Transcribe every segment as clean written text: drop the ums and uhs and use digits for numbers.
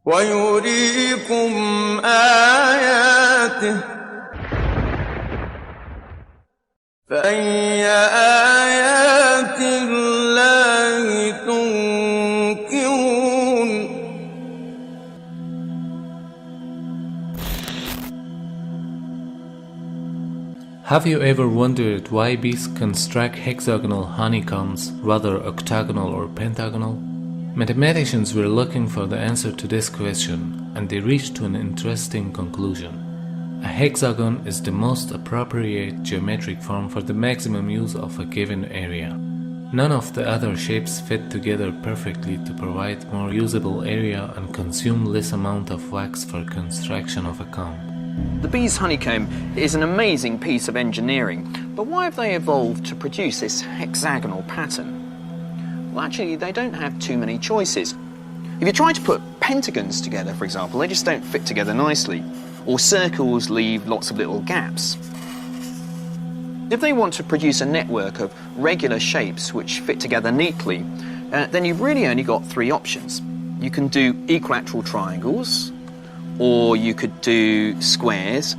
ويريكم آياته فأي آيات الله تنكرون Have you ever wondered why bees construct hexagonal honeycombs rather octagonal or pentagonal? Mathematicians were looking for the answer to this question, and they reached to an interesting conclusion. A hexagon is the most appropriate geometric form for the maximum use of a given area. None of the other shapes fit together perfectly to provide more usable area and consume less amount of wax for construction of a comb. The bee's honeycomb is an amazing piece of engineering, but why have they evolved to produce this hexagonal pattern? Well, actually, they don't have too many choices. If you try to put pentagons together, for example, they just don't fit together nicely, or circles leave lots of little gaps. If they want to produce a network of regular shapes which fit together neatly, then you've really only got three options. You can do equilateral triangles, or you could do squares,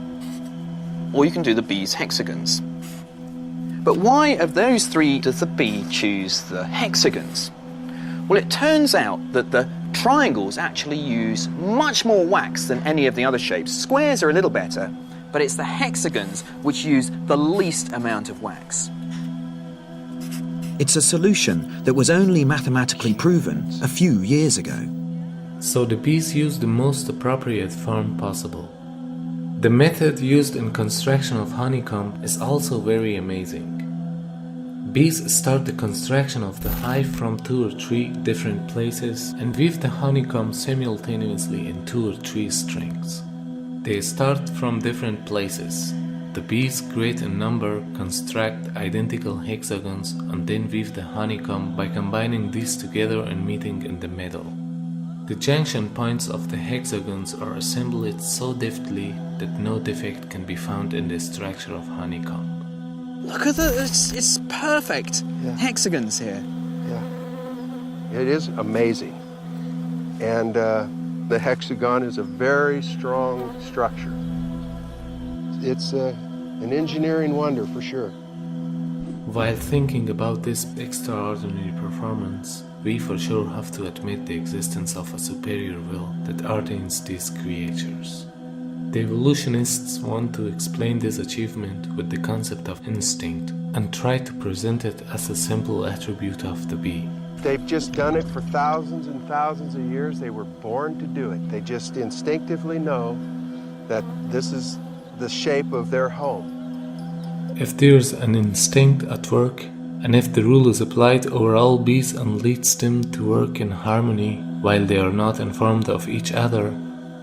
or you can do the bee's hexagons. But why of those three does the bee choose the hexagons? Well, it turns out that the triangles actually use much more wax than any of the other shapes. Squares are a little better, but it's the hexagons which use the least amount of wax. It's a solution that was only mathematically proven a few years ago. So the bees use the most appropriate form possible. The method used in construction of honeycomb is also very amazing. Bees start the construction of the hive from 2 or 3 different places and weave the honeycomb simultaneously in 2 or 3 strings. They start from different places. The bees, great in number, construct identical hexagons and then weave the honeycomb by combining these together and meeting in the middle. The junction points of the hexagons are assembled so deftly that no defect can be found in the structure of honeycomb. Look at that, it's perfect. Yeah. Hexagons here. Yeah, it is amazing. And the hexagon is a very strong structure. It's an engineering wonder for sure. While thinking about this extraordinary performance, we for sure have to admit the existence of a superior will that ordains these creatures. The evolutionists want to explain this achievement with the concept of instinct and try to present it as a simple attribute of the bee. They've just done it for thousands and thousands of years. They were born to do it. They just instinctively know that this is the shape of their home. If there's an instinct at work, and if the rule is applied over all bees and leads them to work in harmony while they are not informed of each other,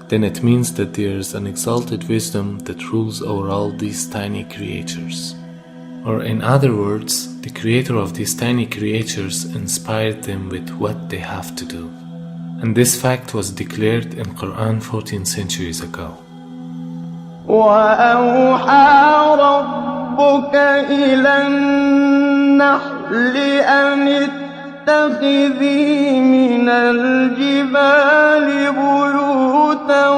then it means that there is an exalted wisdom that rules over all these tiny creatures. Or in other words, the creator of these tiny creatures inspired them with what they have to do. And this fact was declared in Quran 14 centuries ago. وأوحى ربك إلى النحل أن اتخذي من الجبال بيوتا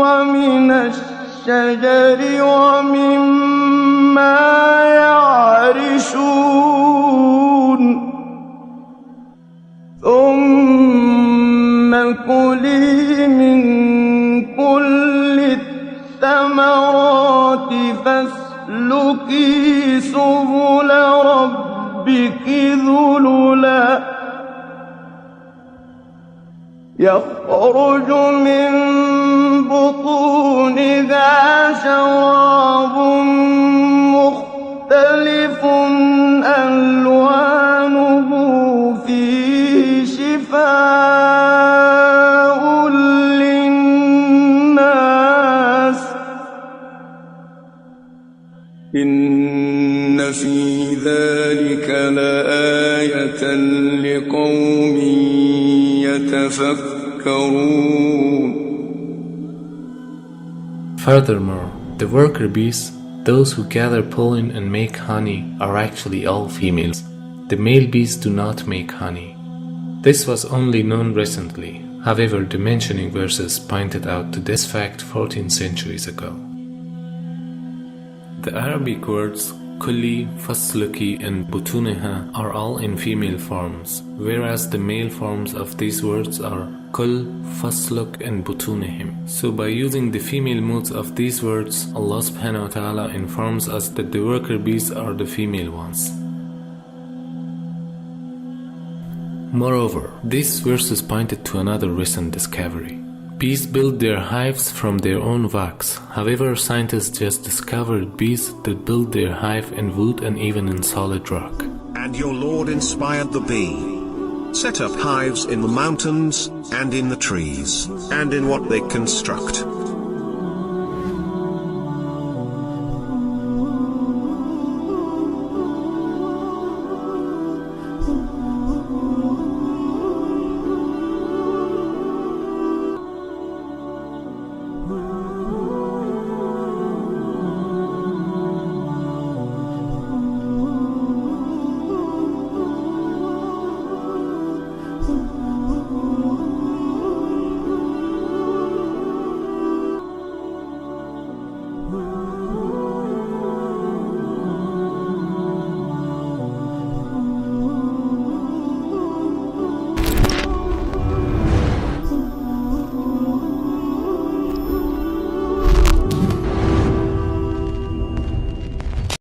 ومن الشجر ومما يعرشون ثم كلي من كل الثمرات فاسلكي سبل ربك ذللا يخرج من بطونها شراب مختلف ألوانه فيه شفاء للناس إن في ذلك لآية لقوم يتفكرون. Furthermore, the worker bees, those who gather pollen and make honey, are actually all females. The male bees do not make honey. This was only known recently. However, the mentioning verses pointed out to this fact 14 centuries ago. The Arabic words kulli, fasluki, and butuneha are all in female forms, whereas the male forms of these words are kul, fasluk, and butunehim. So by using the female moods of these words, Allah subhanahu wa ta'ala informs us that the worker bees are the female ones. Moreover, these verses pointed to another recent discovery. Bees build their hives from their own wax. However, scientists just discovered bees that build their hive in wood and even in solid rock. And your Lord inspired the bee. Set up hives in the mountains, and in the trees, and in what they construct.